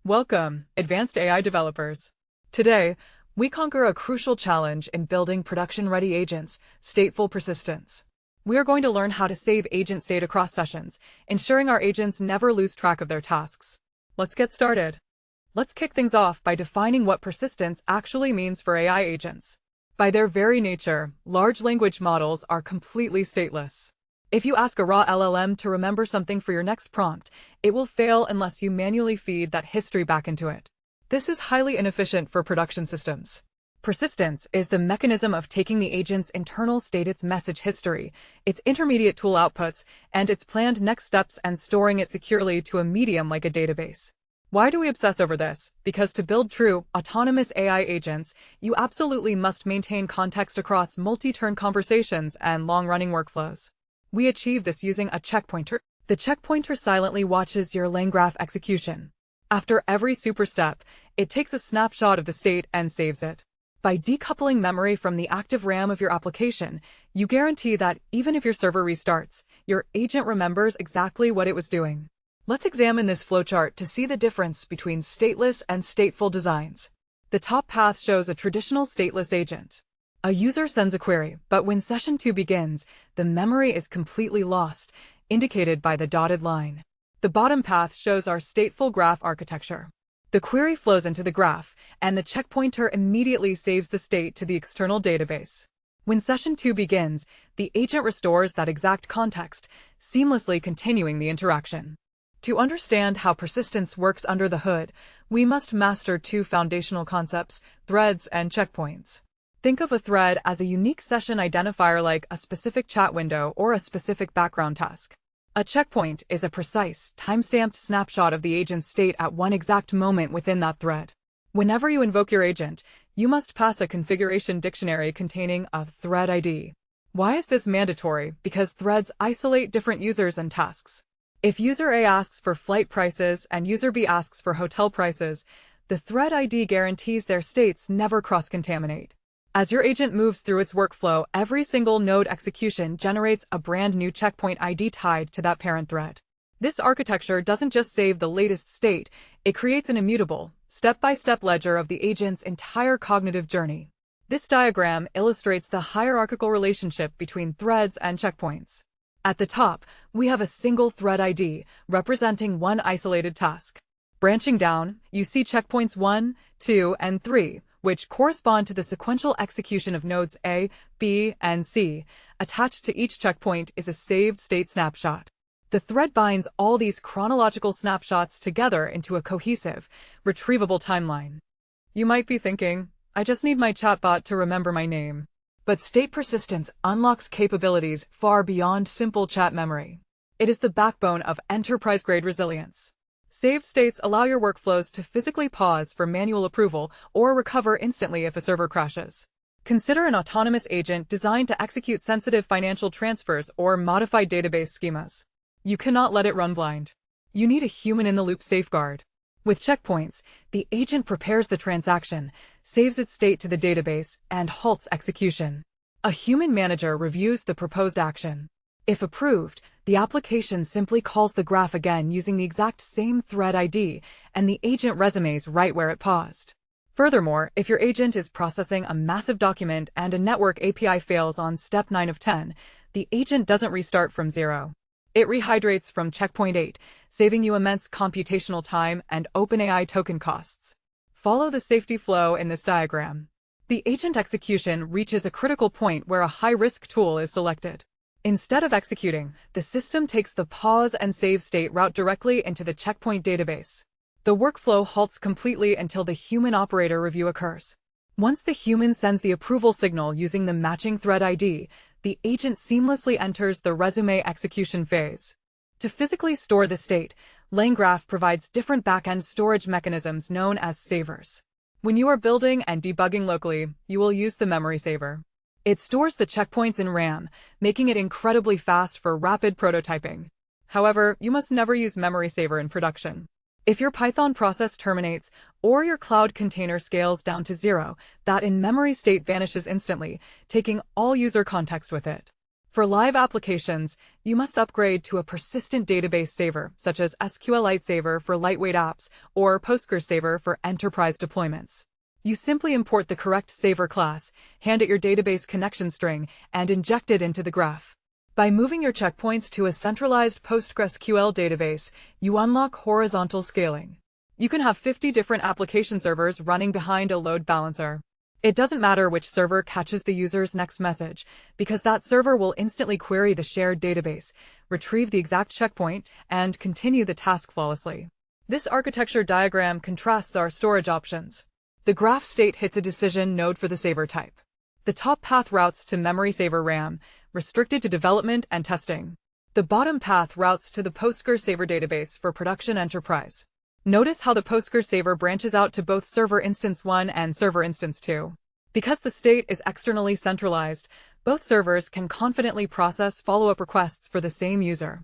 Welcome, advanced AI developers. Today, we conquer a crucial challenge in building production-ready agents, stateful persistence. We are going to learn how to save agent state across sessions, ensuring our agents never lose track of their tasks. Let's get started. Let's kick things off by defining what persistence actually means for AI agents. By their very nature, large language models are completely stateless. If you ask a raw LLM to remember something for your next prompt, it will fail unless you manually feed that history back into it. This is highly inefficient for production systems. Persistence is the mechanism of taking the agent's internal state, its message history, its intermediate tool outputs, and its planned next steps and storing it securely to a medium like a database. Why do we obsess over this? Because to build true, autonomous AI agents, you absolutely must maintain context across multi-turn conversations and long-running workflows. We achieve this using a checkpointer. The checkpointer silently watches your LangGraph execution. After every superstep, it takes a snapshot of the state and saves it. By decoupling memory from the active RAM of your application, you guarantee that even if your server restarts, your agent remembers exactly what it was doing. Let's examine this flowchart to see the difference between stateless and stateful designs. The top path shows a traditional stateless agent. A user sends a query, but when session 2 begins, the memory is completely lost, indicated by the dotted line. The bottom path shows our stateful graph architecture. The query flows into the graph, and the checkpointer immediately saves the state to the external database. When session 2 begins, the agent restores that exact context, seamlessly continuing the interaction. To understand how persistence works under the hood, we must master two foundational concepts: threads and checkpoints. Think of a thread as a unique session identifier like a specific chat window or a specific background task. A checkpoint is a precise, time-stamped snapshot of the agent's state at one exact moment within that thread. Whenever you invoke your agent, you must pass a configuration dictionary containing a thread ID. Why is this mandatory? Because threads isolate different users and tasks. If user A asks for flight prices and user B asks for hotel prices, the thread ID guarantees their states never cross-contaminate. As your agent moves through its workflow, every single node execution generates a brand new checkpoint ID tied to that parent thread. This architecture doesn't just save the latest state, it creates an immutable, step-by-step ledger of the agent's entire cognitive journey. This diagram illustrates the hierarchical relationship between threads and checkpoints. At the top, we have a single thread ID, representing one isolated task. Branching down, you see checkpoints 1, 2, and 3, which correspond to the sequential execution of nodes A, B, and C. Attached to each checkpoint is a saved state snapshot. The thread binds all these chronological snapshots together into a cohesive, retrievable timeline. You might be thinking, I just need my chatbot to remember my name. But state persistence unlocks capabilities far beyond simple chat memory. It is the backbone of enterprise-grade resilience. Saved states allow your workflows to physically pause for manual approval or recover instantly if a server crashes. Consider an autonomous agent designed to execute sensitive financial transfers or modified database schemas. You cannot let it run blind. You need a human-in-the-loop safeguard. With checkpoints, the agent prepares the transaction, saves its state to the database, and halts execution. A human manager reviews the proposed action. If approved, the application simply calls the graph again using the exact same thread ID, and the agent resumes right where it paused. Furthermore, if your agent is processing a massive document and a network API fails on step 9 of 10, the agent doesn't restart from 0. It rehydrates from checkpoint 8, saving you immense computational time and OpenAI token costs. Follow the safety flow in this diagram. The agent execution reaches a critical point where a high-risk tool is selected. Instead of executing, the system takes the pause and save state route directly into the checkpoint database. The workflow halts completely until the human operator review occurs. Once the human sends the approval signal using the matching thread ID, the agent seamlessly enters the resume execution phase. To physically store the state, LangGraph provides different backend storage mechanisms known as savers. When you are building and debugging locally, you will use the memory saver. It stores the checkpoints in RAM, making it incredibly fast for rapid prototyping. However, you must never use memory saver in production. If your Python process terminates, or your cloud container scales down to 0, that in-memory state vanishes instantly, taking all user context with it. For live applications, you must upgrade to a persistent database saver, such as SQLite Saver for lightweight apps or Postgres Saver for enterprise deployments. You simply import the correct saver class, hand it your database connection string, and inject it into the graph. By moving your checkpoints to a centralized PostgreSQL database, you unlock horizontal scaling. You can have 50 different application servers running behind a load balancer. It doesn't matter which server catches the user's next message, because that server will instantly query the shared database, retrieve the exact checkpoint, and continue the task flawlessly. This architecture diagram contrasts our storage options. The graph state hits a decision node for the saver type. The top path routes to memory saver RAM, restricted to development and testing. The bottom path routes to the Postgres Saver database for production enterprise. Notice how the Postgres Saver branches out to both Server Instance 1 and Server Instance 2. Because the state is externally centralized, both servers can confidently process follow-up requests for the same user.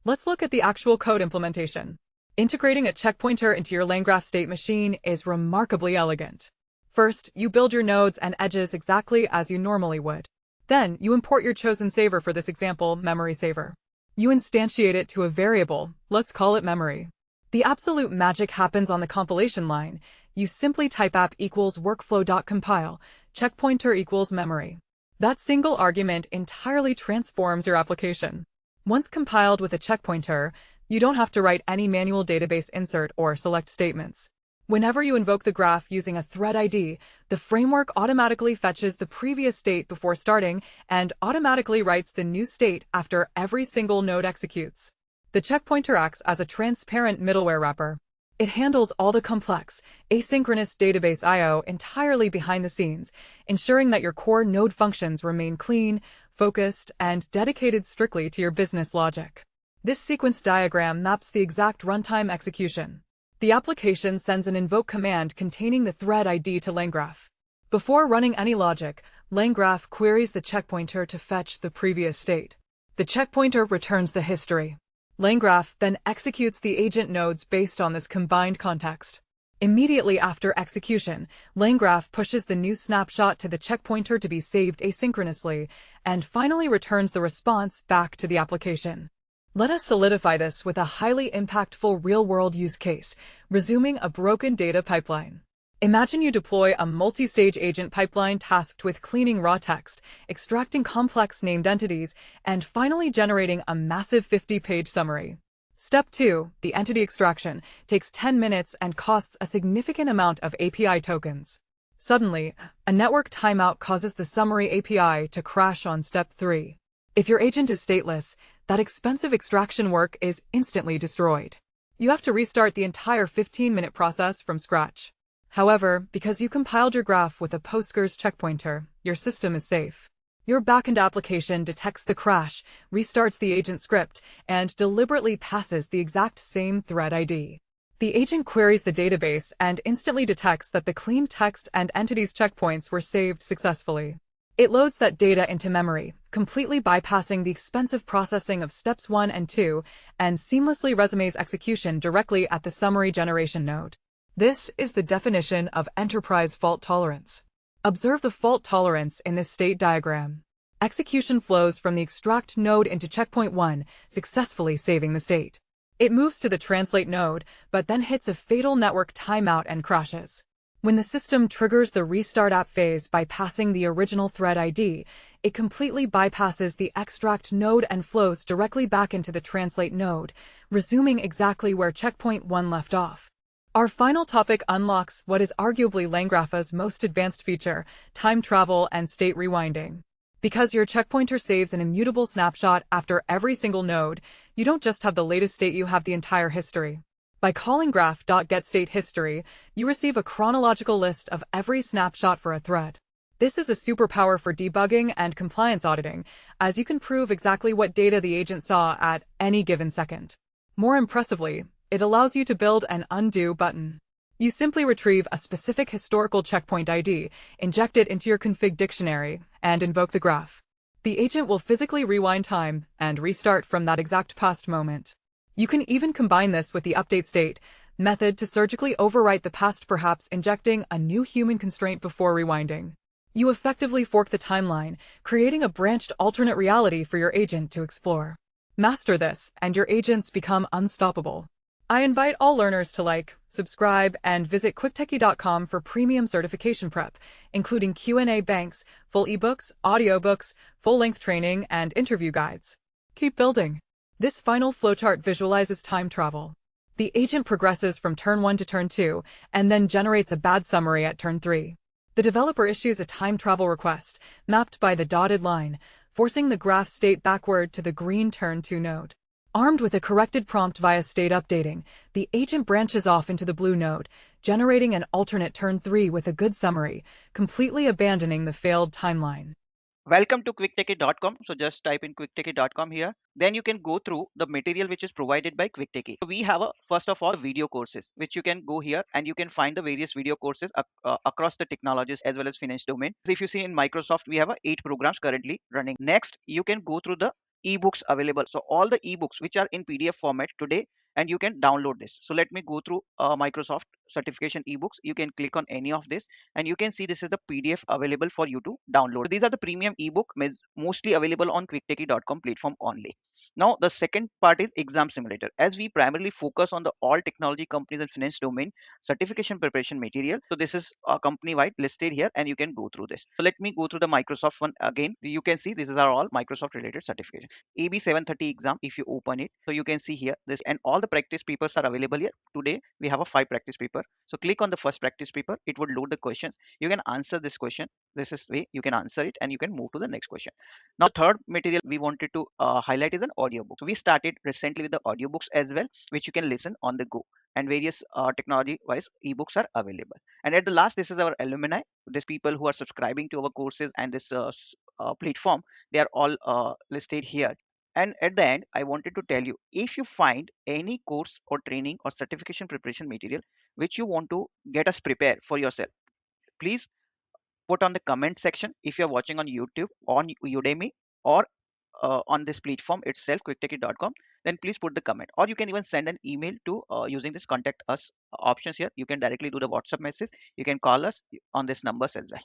Let's look at the actual code implementation. Integrating a checkpointer into your LangGraph state machine is remarkably elegant. First, you build your nodes and edges exactly as you normally would. Then, you import your chosen saver, for this example, memory saver. You instantiate it to a variable, let's call it memory. The absolute magic happens on the compilation line. You simply type app equals workflow.compile, checkpointer equals memory. That single argument entirely transforms your application. Once compiled with a checkpointer, you don't have to write any manual database insert or select statements. Whenever you invoke the graph using a thread ID, the framework automatically fetches the previous state before starting and automatically writes the new state after every single node executes. The checkpointer acts as a transparent middleware wrapper. It handles all the complex, asynchronous database I/O entirely behind the scenes, ensuring that your core node functions remain clean, focused, and dedicated strictly to your business logic. This sequence diagram maps the exact runtime execution. The application sends an invoke command containing the thread ID to LangGraph. Before running any logic, LangGraph queries the checkpointer to fetch the previous state. The checkpointer returns the history. LangGraph then executes the agent nodes based on this combined context. Immediately after execution, LangGraph pushes the new snapshot to the checkpointer to be saved asynchronously, and finally returns the response back to the application. Let us solidify this with a highly impactful real-world use case, resuming a broken data pipeline. Imagine you deploy a multi-stage agent pipeline tasked with cleaning raw text, extracting complex named entities, and finally generating a massive 50-page summary. Step 2, the entity extraction, takes 10 minutes and costs a significant amount of API tokens. Suddenly, a network timeout causes the summary API to crash on step 3. If your agent is stateless, that expensive extraction work is instantly destroyed. You have to restart the entire 15-minute process from scratch. However, because you compiled your graph with a Postgres checkpointer, your system is safe. Your backend application detects the crash, restarts the agent script, and deliberately passes the exact same thread ID. The agent queries the database and instantly detects that the clean text and entities checkpoints were saved successfully. It loads that data into memory, completely bypassing the expensive processing of steps 1 and 2, and seamlessly resumes execution directly at the summary generation node. This is the definition of enterprise fault tolerance. Observe the fault tolerance in this state diagram. Execution flows from the extract node into checkpoint 1, successfully saving the state. It moves to the translate node, but then hits a fatal network timeout and crashes. When the system triggers the restart app phase by passing the original thread ID, it completely bypasses the extract node and flows directly back into the translate node, resuming exactly where checkpoint 1 left off. Our final topic unlocks what is arguably LangGraph's most advanced feature, time travel and state rewinding. Because your checkpointer saves an immutable snapshot after every single node, you don't just have the latest state, you have the entire history. By calling graph.getStateHistory, you receive a chronological list of every snapshot for a thread. This is a superpower for debugging and compliance auditing, as you can prove exactly what data the agent saw at any given second. More impressively, it allows you to build an undo button. You simply retrieve a specific historical checkpoint ID, inject it into your config dictionary, and invoke the graph. The agent will physically rewind time and restart from that exact past moment. You can even combine this with the update state method to surgically overwrite the past, perhaps injecting a new human constraint before rewinding. You effectively fork the timeline, creating a branched alternate reality for your agent to explore. Master this, and your agents become unstoppable. I invite all learners to like, subscribe, and visit quicktechie.com for premium certification prep, including Q&A banks, full ebooks, audiobooks, full-length training, and interview guides. Keep building. This final flowchart visualizes time travel. The agent progresses from turn 1 to turn 2, and then generates a bad summary at turn 3. The developer issues a time travel request, mapped by the dotted line, forcing the graph state backward to the green turn 2 node. Armed with a corrected prompt via state updating, the agent branches off into the blue node, generating an alternate turn 3 with a good summary, completely abandoning the failed timeline. Welcome to quicktechie.com. So just type in quicktechie.com here. Then you can go through the material which is provided by quicktechie. So we have first of all video courses which you can go here and you can find the various video courses across the technologies as well as finance domain. So if you see in Microsoft, we have 8 programs currently running. Next, you can go through the ebooks available. So all the ebooks which are in PDF format today, and you can download this. So let me go through Microsoft certification ebooks. You can click on any of this and you can see this is the PDF available for you to download. So these are the premium ebook mostly available on quicktechie.com platform only. Now the second part is exam simulator. As we primarily focus on the all technology companies and finance domain certification preparation material. So this is company wide listed here and you can go through this. So let me go through the Microsoft one again. You can see these are all Microsoft related certification. AB 730 exam, if you open it, so you can see here this, and all the practice papers are available here. Today we have a 5 practice paper. So click on the first practice paper. It would load the questions. You can answer this question. This is way you can answer it and you can move to the next question. Now third material we wanted to highlight is an audiobook. So we started recently with the audiobooks as well, which you can listen on the go, and various technology wise ebooks are available. And at the last, this is our alumni. These people who are subscribing to our courses and this platform, they are all listed here. And at the end, I wanted to tell you, if you find any course or training or certification preparation material which you want to get us prepare for yourself, please put on the comment section. If you're watching on YouTube, on Udemy, or on this platform itself, quicktechie.com, then please put the comment, or you can even send an email to using this contact us options here. You can directly do the WhatsApp message. You can call us on this numbers as well.